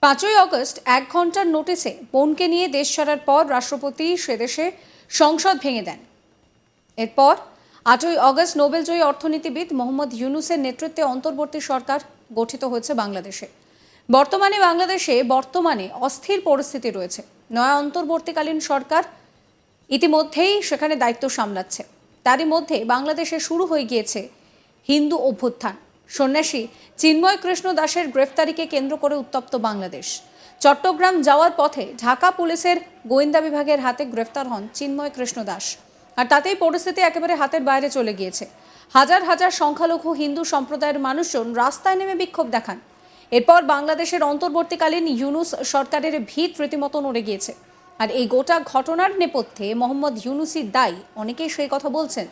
5ই August 1 ঘন্টার নোটিশে বোনকে নিয়ে দেশ ছাড়ার পর রাষ্ট্রপতি সেদেশে সংসদ ভেঙে দেন। এরপর 8ই অগস্ট নোবেলজয়ী অর্থনীতিবিদ মোহাম্মদ ইউনূসের নেতৃত্বে অন্তর্বর্তী সরকার গঠিত হয়েছে বাংলাদেশে। বর্তমানে অস্থির পরিস্থিতি রয়েছে। নয়া অন্তর্বর্তীকালীন সরকার ইতিমধ্যেই সেখানে দায়িত্ব সামলাচ্ছে। তারই মধ্যে বাংলাদেশে শুরু হয়ে গিয়েছে হিন্দু অভ্যুত্থান। সন্ন্যাসী চিন্ময় কৃষ্ণ দাসের গ্রেফতারিকে কেন্দ্র করে উত্তপ্ত বাংলাদেশ। চট্টগ্রাম যাওয়ার পথে ঢাকা পুলিশের গোয়েন্দা বিভাগের হাতে গ্রেফতার হন চিন্ময় কৃষ্ণ দাস। আর তাতেই পরিস্থিতি একেবারে হাতের বাইরে চলে গিয়েছে। হাজার হাজার সংখ্যালঘু হিন্দু সম্প্রদায়ের মানুষজন রাস্তায় নেমে বিক্ষোভ দেখান। এরপর বাংলাদেশের অন্তর্বর্তীকালীন ইউনূস সরকারের ভিত রীতিমতো নড়ে গিয়েছে। আর এই গোটা ঘটনার নেপথ্যে মোহাম্মদ ইউনূসই দায়ী, অনেকেই সেই কথা বলছেন।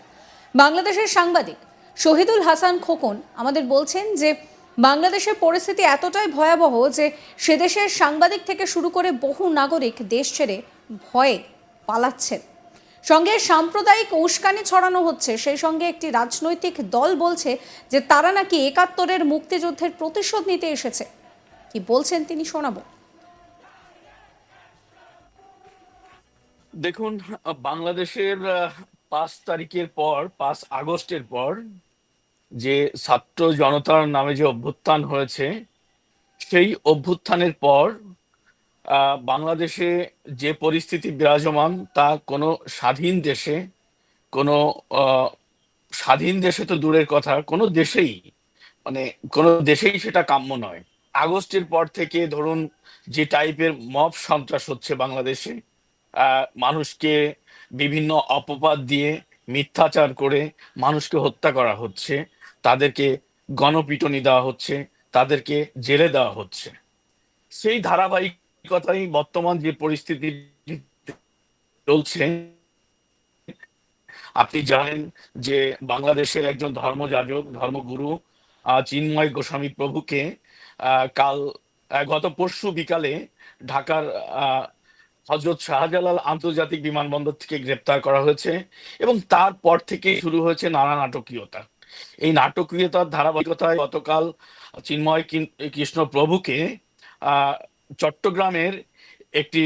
বাংলাদেশের সাংবাদিক শহীদুল হাসান খোকন আমাদের বলছেন যে বাংলাদেশের পরিস্থিতি এতটাই ভয়াবহ যে সেদেশের সাংবাদিক থেকে শুরু করে বহু নাগরিক দেশ ছেড়ে ভয়ে পালাচ্ছেন। সঙ্গে সাম্প্রদায়িক উস্কানি ছড়ানো হচ্ছে। সেই সঙ্গে একটি রাজনৈতিক দল বলছে যে তারা নাকি 71-এর মুক্তিযুদ্ধের প্রতিশোধ নিতে এসেছে। কি বলছেন তিনি শোনাবো। দেখুন, বাংলাদেশের 5 তারিখের পর 5 আগস্টের পর যে ছাত্র জনতার নামে যে অভ্যুত্থান হয়েছে, সেই অভ্যুত্থানের পর বাংলাদেশে যে পরিস্থিতি বিরাজমান তা কোনো স্বাধীন দেশে, কোনো আহ, স্বাধীন দেশে তো দূরের কথা, কোনো দেশেই মানে কোনো দেশেই সেটা কাম্য নয়। আগস্টের পর থেকে ধরুন যে টাইপের মব সন্ত্রাস হচ্ছে বাংলাদেশে, মানুষকে বিভিন্ন অপবাদ দিয়ে মিথ্যাচার করে মানুষকে হত্যা করা হচ্ছে, তাদেরকে গণপিটুনি দেওয়া হচ্ছে, তাদেরকে জেলে দেওয়া হচ্ছে। সেই ধারাবাহিকতাই বর্তমান যে পরিস্থিতি চলছে। আপনি জানেন যে বাংলাদেশের একজন ধর্মযাজক, ধর্মগুরু চিন্ময় গোস্বামী প্রভুকে কাল গত পরশু বিকালে ঢাকার হজরত শাহজালাল আন্তর্জাতিক বিমানবন্দর থেকে গ্রেপ্তার করা হয়েছে, এবং তারপর থেকে শুরু হয়েছে নানা নাটকীয়তা। এই নাটকীয়তার ধারাবাহিকতায় গতকাল চিন্ময় কৃষ্ণ প্রভুকে আহ চট্টগ্রামের একটি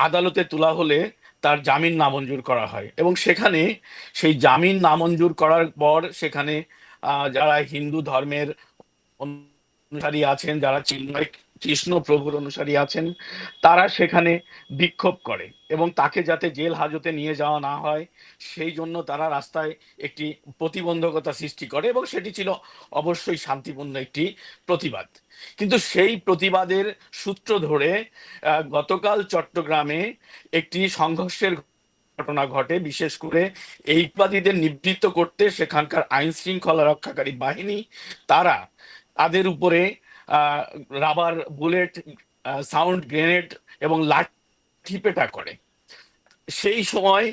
আদালতে তোলা হলে তার জামিন নামঞ্জুর করা হয়, এবং সেখানে সেই জামিন নামঞ্জুর করার পর সেখানে যারা হিন্দু ধর্মের অনুসারী আছেন, যারা চিন্ময় কৃষ্ণ প্রভুর অনুসারী আছেন, তারা সেখানে বিক্ষোভ করে এবং তাকে যাতে জেল হাজতে নিয়ে যাওয়া না হয় সেই জন্য তারা রাস্তায় একটি প্রতিবন্ধকতা সৃষ্টি করে, এবং সেটি ছিল অবশ্যই শান্তিপূর্ণ একটি প্রতিবাদ। কিন্তু সেই প্রতিবাদের সূত্র ধরে গতকাল চট্টগ্রামে একটি সংঘর্ষের ঘটনা ঘটে। বিশেষ করে এই প্রতিবাদীদের নিবৃত্ত করতে সেখানকার আইন শৃঙ্খলা রক্ষাকারী বাহিনী তারা তাদের উপরে রাবার বুলেট, সাউন্ড গ্রেনেড এবং লাঠি পেটা করে। সেই সময়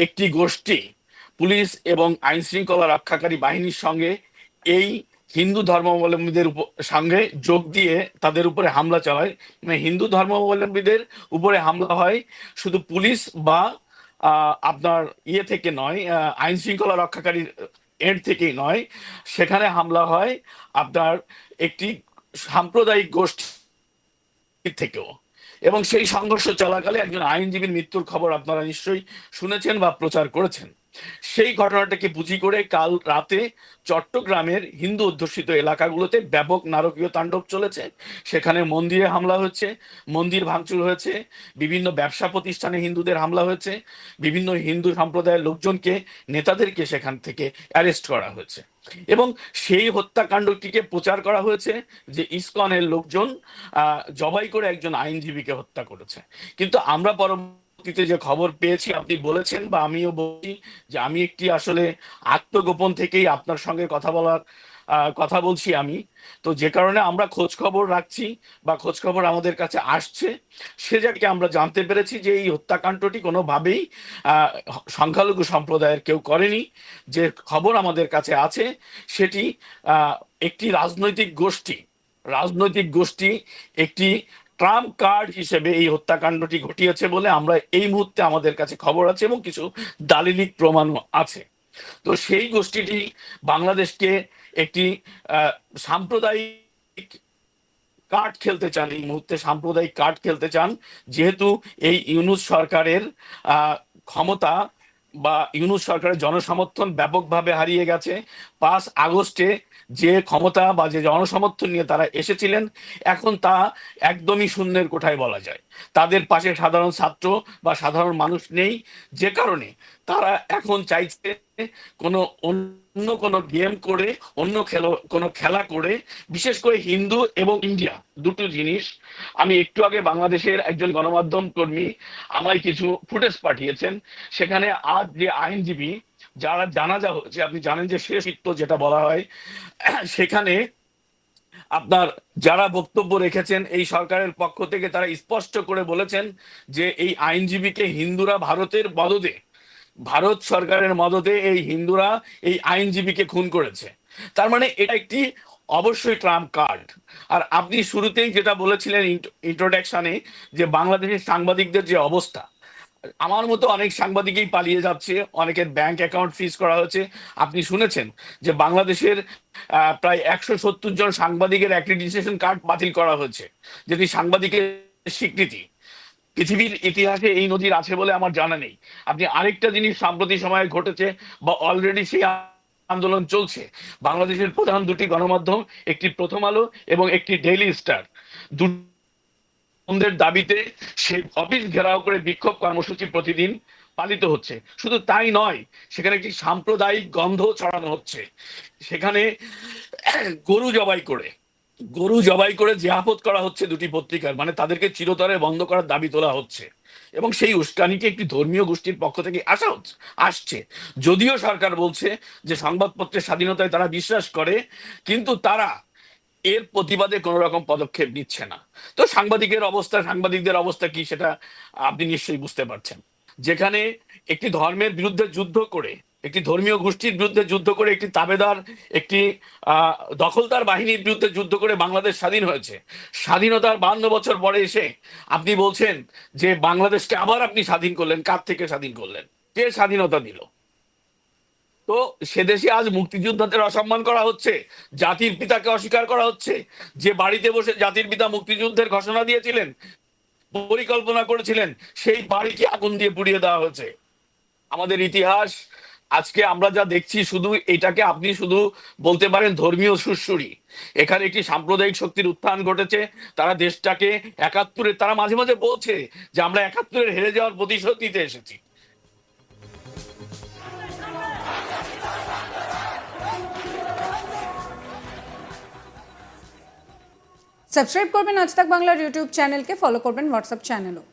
একটি গোষ্ঠী পুলিশ এবং আইন শৃঙ্খলা রক্ষাকারী বাহিনীর সঙ্গে এই হিন্দু ধর্মাবলম্বীদের সঙ্গে যোগ দিয়ে তাদের উপরে হামলা চালায়। মানে হিন্দু ধর্মাবলম্বীদের উপরে হামলা হয় শুধু পুলিশ বা আপনার ইয়ে থেকে নয়, আইন শৃঙ্খলা রক্ষাকারী এর থেকেই নয়, সেখানে হামলা হয় আপনার একটি সাম্প্রদায়িক গোষ্ঠী থেকেও। এবং সেই সংঘর্ষ চলাকালে একজন আইনজীবীর মৃত্যুর খবর আপনারা নিশ্চয়ই শুনেছেন বা প্রচার করেছেন। সেই ঘটনাটাকে পুঁজি করে কাল রাতে চট্টগ্রামের হিন্দু অধ্যুষিত এলাকাগুলোতে ব্যাপক নারকীয় তাণ্ডব চলেছে। সেখানে মন্দিরে হামলা হয়েছে, মন্দির ভাঙচুর হয়েছে, বিভিন্ন ব্যবসা প্রতিষ্ঠানে হিন্দুদের হামলা হয়েছে, বিভিন্ন হিন্দু সম্প্রদায়ের লোকজনকে, নেতাদেরকে সেখান থেকে অ্যারেস্ট করা হয়েছে, এবং সেই হত্যাকাণ্ডটিকে প্রচার করা হয়েছে যে ইসকনের লোকজন জবাই করে একজন আইনজীবীকে হত্যা করেছে। কিন্তু আমরা পরবর্তীতে যে খবর পেয়েছি, আপনি বলেছেন বা আমিও বলছি যে আমি একটি আসলে আত্মগোপন থেকেই আপনার সঙ্গে কথা বলছি আমি। তো যে কারণে আমরা খোঁজ খবর রাখছি বা খোঁজ খবর আমাদের কাছে আসছে, সে জায়গায় আমরা জানতে পেরেছি যে এই হত্যাকাণ্ডটি কোনোভাবেই সংখ্যালঘু সম্প্রদায়ের কেউ করেনি। যে খবর আমাদের কাছে আছে সেটি একটি রাজনৈতিক গোষ্ঠী একটি ট্রাম্প কার্ড হিসেবে এই হত্যাকাণ্ডটি ঘটিয়েছে বলে আমরা এই মুহূর্তে আমাদের কাছে খবর আছে, এবং কিছু দালিলিক প্রমাণও আছে। তো সেই গোষ্ঠীটি বাংলাদেশকে একটি সাম্প্রদায়িক কার্ড খেলতে চান, এই মুহূর্তে সাম্প্রদায়িক কার্ড খেলতে চান, যেহেতু এই ইউনূস সরকারের ক্ষমতা বা ইউনূস সরকারের জনসমর্থন ব্যাপকভাবে হারিয়ে গেছে। 5 আগস্টে যে ক্ষমতা বা যে জনসমর্থন নিয়ে তারা এসেছিলেন, এখন তা একদমই শূন্যের কোঠায় বলা যায়। তাদের পাশে সাধারণ ছাত্র বা সাধারণ মানুষ নেই, যে কারণে তারা এখন চাইছে কোনো অন্য কোনো গেম করে, কোনো খেলা করে, বিশেষ করে হিন্দু এবং ইন্ডিয়া দুটো জিনিস। আমি একটু আগে বাংলাদেশের একজন গণমাধ্যম কর্মী আমায় কিছু ফুটেজ পাঠিয়েছেন, সেখানে আজ যে আইনজীবী যারা জানাজা হচ্ছে, আপনি জানেন যে শেষকৃত্য যেটা বলা হয়, সেখানে আপনার যারা বক্তব্য রেখেছেন এই সরকারের পক্ষ থেকে, তারা স্পষ্ট করে বলেছেন যে এই আইনজীবীকে হিন্দুরা ভারত সরকারের মদদে এই হিন্দুরা এই আইনজীবীকে খুন করেছে। তার মানে এটা একটি অবশ্যই ট্রাম্প কার্ড। আর আপনি শুরুতেই যেটা বলেছিলেন ইন্ট্রোডাকশনে, যে বাংলাদেশের সাংবাদিকদের যে অবস্থা, আমার মতো অনেক সাংবাদিকই পালিয়ে যাচ্ছে, অনেকের ব্যাংক অ্যাকাউন্ট ফ্রিজ করা হয়েছে। আপনি শুনেছেন যে বাংলাদেশের প্রায় 170 জন সাংবাদিকের অ্যাক্রিডিটেশন কার্ড বাতিল করা হয়েছে, যেটি সাংবাদিকের স্বীকৃতি। পৃথিবীর ইতিহাসে এই নজির আছে বলে আমার জানা নেই। আপনি আরেকটা জিনিস সাম্প্রতিক সময়ে ঘটেছে, বা অলরেডি সেই আন্দোলন চলছে। বাংলাদেশের প্রধান দুটি গণমাধ্যম, একটি প্রথম আলো এবং একটি ডেইলি স্টার, বন্ধের দাবিতে সে অফিস ঘেরাও করে বিক্ষোভ কর্মসূচি প্রতিদিন পালিত হচ্ছে। শুধু তাই নয়, সেখানে একটি সাম্প্রদায়িক গন্ধ ছড়ানো হচ্ছে। সেখানে গরু জবাই করে জিহাফত করা হচ্ছে দুটি পত্রিকার, মানে তাদেরকে চিরতরে বন্ধ করার দাবি তোলা হচ্ছে। এবং সেই উস্কানিকে একটি ধর্মীয় গোষ্ঠীর পক্ষ থেকে আসছে। যদিও সরকার বলছে যে সংবাদপত্রের স্বাধীনতায় তারা বিশ্বাস করে, কিন্তু তারা এর প্রতিবাদে কোনো রকম পদক্ষেপ নিচ্ছে না। তো সাংবাদিকদের অবস্থা কি সেটা আপনি নিশ্চয়ই বুঝতে পারছেন। যেখানে একটি ধর্মের বিরুদ্ধে যুদ্ধ করে, একটি ধর্মীয় গোষ্ঠীর বিরুদ্ধে যুদ্ধ করে, একটি তাবেদার, একটি দখলদার বাহিনীর বিরুদ্ধে যুদ্ধ করে বাংলাদেশ স্বাধীন হয়েছে। স্বাধীনতার 52 বছর পরে এসে আপনি বলছেন যে বাংলাদেশকে আবার আপনি স্বাধীন করলেন। কার থেকে স্বাধীন করলেন? কে স্বাধীনতা দিল? তো সে দেশে আজ মুক্তিযোদ্ধাদের অসম্মান করা হচ্ছে, জাতির পিতাকে অস্বীকার করা হচ্ছে। যে বাড়িতে বসে জাতির পিতা মুক্তিযুদ্ধের ঘোষণা দিয়েছিলেন, পরিকল্পনা করেছিলেন, সেই বাড়িকে আগুন দিয়ে পুড়িয়ে দেওয়া হয়েছে। আমাদের ইতিহাস আজকে আমরা যা দেখছি, শুধু এটাকে আপনি শুধু বলতে পারেন ধর্মীয় সুড়সুড়ি। এখানে একটি সাম্প্রদায়িক শক্তির উত্থান ঘটেছে। তারা দেশটাকে তারা মাঝে মাঝে বলছে যে আমরা 71-এর হেরে যাওয়ার প্রতিশোধ নিতে এসেছি। সাবস্ক্রাইব করবেন আজ তাক বাংলার ইউটিউব চ্যানেলকে, ফলো করবেন হোয়াটসঅ্যাপ চ্যানেলও।